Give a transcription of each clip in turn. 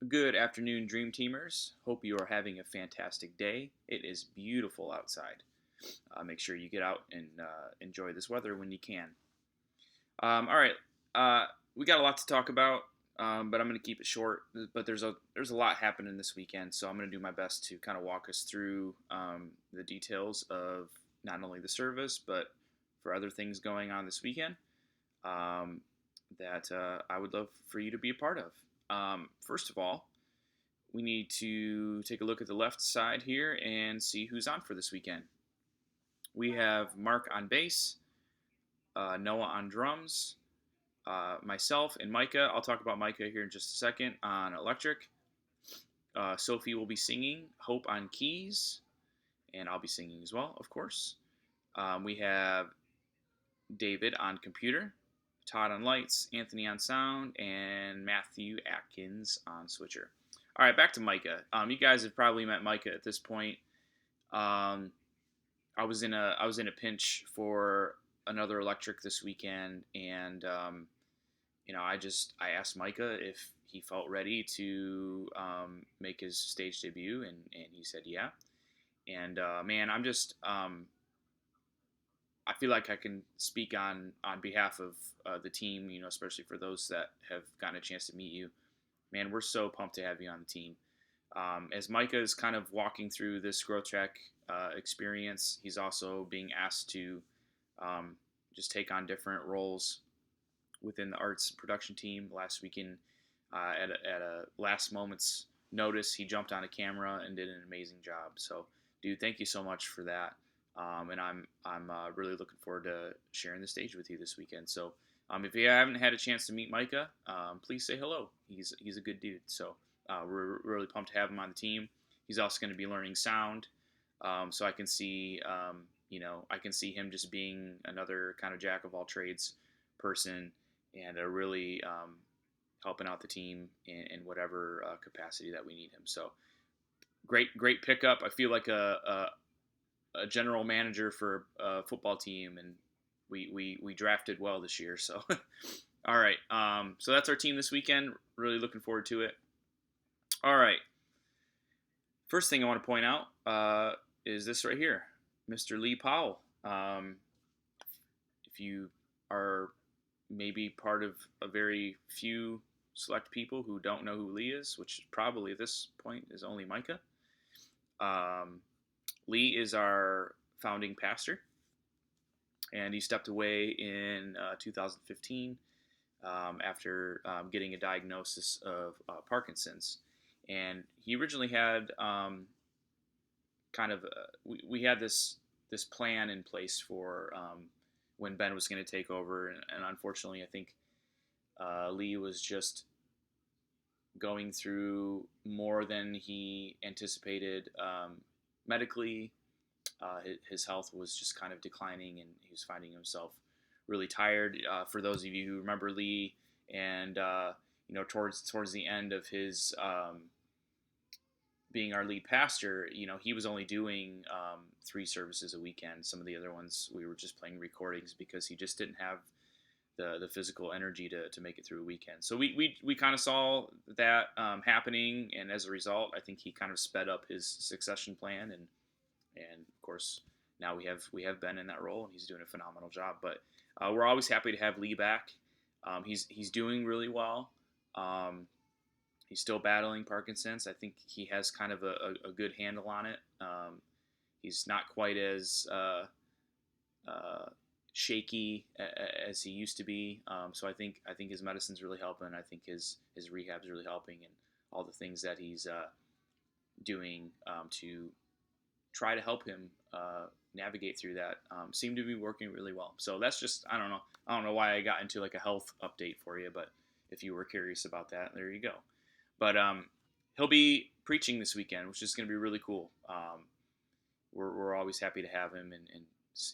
Good afternoon, Dream Teamers. Hope you are having a fantastic day. It is beautiful outside. Make sure you get out and enjoy this weather when you can. All right, uh, we got a lot to talk about, but I'm going to keep it short. But there's a lot happening this weekend, so I'm going to do my best to kind of walk us through the details of not only the service, but for other things going on this weekend um, that I would love for you to be a part of. First of all, we need to take a look at the left side here and see who's on for this weekend. We have Mark on bass, Noah on drums, myself, and Micah. I'll talk about Micah here in just a second on electric. Sophie will be singing, Hope on keys, and I'll be singing as well, of course. We have David on computer, Todd on lights, Anthony on sound, and Matthew Atkins on switcher. All right, back to Micah. You guys have probably met Micah at this point. Um, I was in a pinch for another electric this weekend, and I asked Micah if he felt ready to make his stage debut, and he said yeah. And man, I feel like I can speak on behalf of the team, especially for those that have gotten a chance to meet you. Man, we're so pumped to have you on the team. As Micah is kind of walking through this growth track experience, he's also being asked to um, just take on different roles within the arts production team. Last weekend, at a last moment's notice, he jumped on a camera and did an amazing job. So, dude, thank you so much for that. And I'm really looking forward to sharing the stage with you this weekend. So, if you haven't had a chance to meet Micah, please say hello. He's a good dude. So we're really pumped to have him on the team. He's also going to be learning sound, so I can see him just being another kind of jack of all trades person and really helping out the team in whatever capacity that we need him. So great pickup. I feel like a general manager for a football team, and we drafted well this year. So all right, so that's our team this weekend. Really looking forward to it. All right. First thing I want to point out is this right here, Mr. Lee Powell. If you are maybe part of a very few select people who don't know who Lee is, which probably at this point is only Micah, um, Lee is our founding pastor, and he stepped away in 2015 after getting a diagnosis of Parkinson's. And he originally had we had this plan in place for when Ben was going to take over, and unfortunately, I think Lee was just going through more than he anticipated medically. His health was just kind of declining, and he was finding himself really tired. For those of you who remember Lee, and towards the end of his being our lead pastor, he was only doing 3 services a weekend. Some of the other ones we were just playing recordings because he just didn't have the physical energy to make it through a weekend. So we kind of saw that happening, and as a result, I think he kind of sped up his succession plan, and of course now we have Ben in that role, and he's doing a phenomenal job. But we're always happy to have Lee back. He's doing really well. He's still battling Parkinson's. I think he has kind of a good handle on it. He's not quite as shaky as he used to be. So I think his medicine's really helping. I think his rehab's really helping, and all the things that he's doing to try to help him navigate through that seem to be working really well. So that's just I don't know why I got into like a health update for you, but if you were curious about that, there you go. But he'll be preaching this weekend, which is going to be really cool. We're always happy to have him and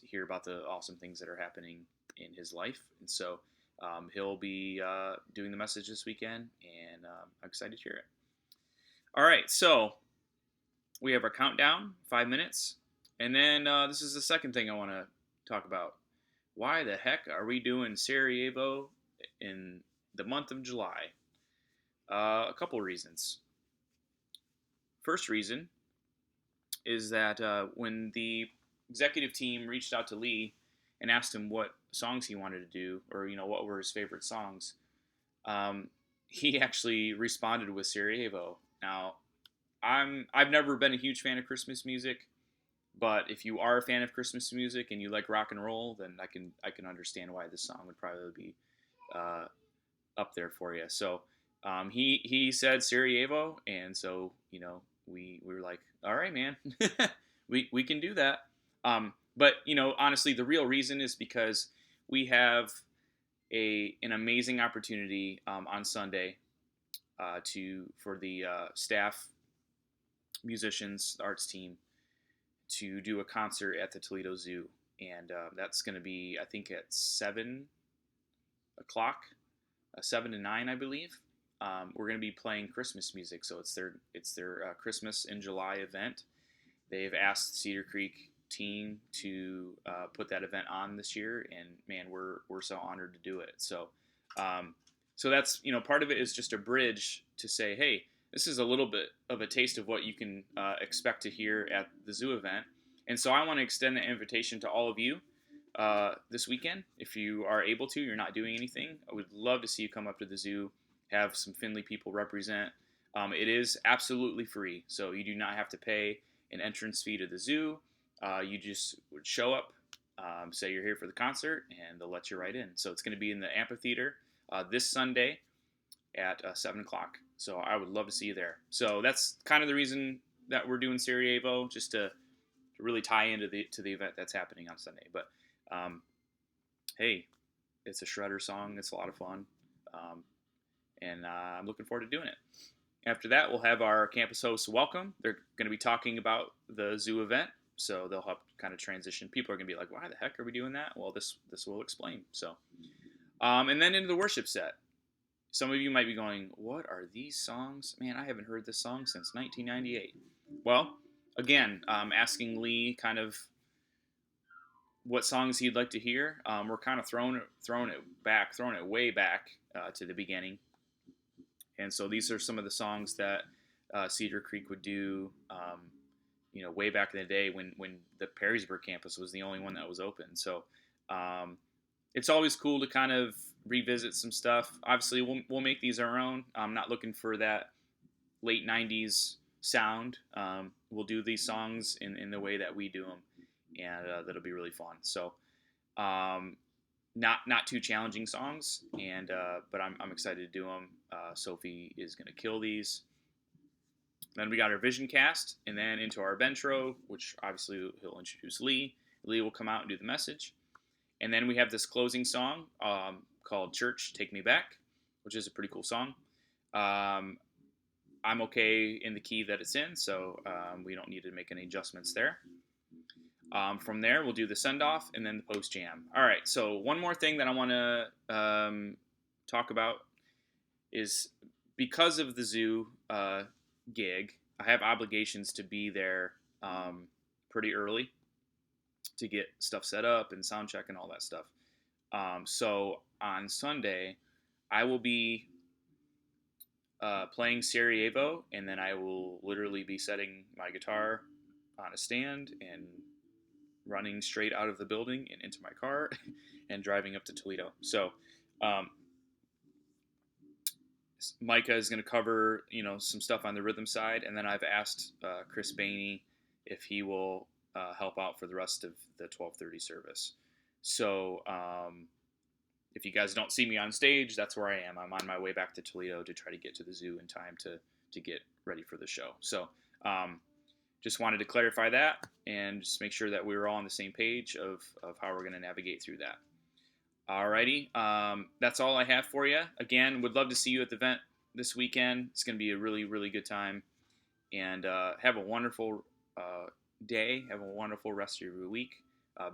hear about the awesome things that are happening in his life. And so he'll be doing the message this weekend, and I'm excited to hear it. All right, so we have our countdown, 5 minutes. And then this is the second thing I want to talk about. Why the heck are we doing Sarajevo in the month of July? A couple reasons. First reason is that when the executive team reached out to Lee and asked him what songs he wanted to do, or what were his favorite songs, um, he actually responded with Sarajevo. Now, I've never been a huge fan of Christmas music, but if you are a fan of Christmas music and you like rock and roll, then I can understand why this song would probably be uh, up there for you. So he said Sarajevo, and so we were like, all right, man, we can do that. But honestly, the real reason is because we have an amazing opportunity on Sunday to for the staff musicians, the arts team, to do a concert at the Toledo Zoo, and that's going to be, I think, at 7 o'clock, 7 to 9, I believe. We're going to be playing Christmas music, so it's their Christmas in July event. They've asked Cedar Creek team to put that event on this year, and man, we're so honored to do it. So that's part of it is just a bridge to say, hey, this is a little bit of a taste of what you can expect to hear at the zoo event. And so I want to extend the invitation to all of you this weekend. If you are able to, you're not doing anything, I would love to see you come up to the zoo, have some Findlay people represent. It is absolutely free, so you do not have to pay an entrance fee to the zoo. You just would show up, say you're here for the concert, and they'll let you right in. So it's going to be in the amphitheater this Sunday at 7 o'clock. So I would love to see you there. So that's kind of the reason that we're doing Sarajevo, just to really tie into the event that's happening on Sunday. But hey, it's a Shredder song. It's a lot of fun, and I'm looking forward to doing it. After that, we'll have our campus hosts welcome. They're going to be talking about the zoo event, so they'll help kind of transition. People are going to be like, "Why the heck are we doing that?" Well, this will explain. So, and then into the worship set. Some of you might be going, "What are these songs? Man, I haven't heard this song since 1998." Well, again, asking Lee kind of what songs he'd like to hear. We're kind of throwing it way back to the beginning. And so these are some of the songs that Cedar Creek would do, way back in the day when the Perrysburg campus was the only one that was open. So it's always cool to kind of revisit some stuff. Obviously, we'll make these our own. I'm not looking for that late '90s sound. We'll do these songs in the way that we do them, and that'll be really fun. So. Not too challenging songs, and but I'm excited to do them. Sophie is going to kill these. Then we got our vision cast, and then into our bentro, which obviously he'll introduce Lee. Lee will come out and do the message, and then we have this closing song called "Church Take Me Back," which is a pretty cool song. I'm okay in the key that it's in, so we don't need to make any adjustments there. From there, we'll do the send-off and then the post-jam. All right, so one more thing that I want to talk about is because of the zoo gig, I have obligations to be there pretty early to get stuff set up and sound check and all that stuff. So on Sunday, I will be playing Sarajevo, and then I will literally be setting my guitar on a stand and running straight out of the building and into my car and driving up to Toledo. So Micah is going to cover, some stuff on the rhythm side, and then I've asked Chris Bainey if he will help out for the rest of the 12:30 service. So if you guys don't see me on stage, that's where I am. I'm on my way back to Toledo to try to get to the zoo in time to get ready for the show. So just wanted to clarify that and just make sure that we were all on the same page of how we're going to navigate through that. Alrighty, that's all I have for you. Again, would love to see you at the event this weekend. It's going to be a really, really good time. And have a wonderful day. Have a wonderful rest of your week.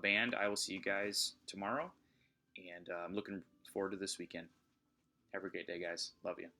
Band, I will see you guys tomorrow. And I'm looking forward to this weekend. Have a great day, guys. Love you.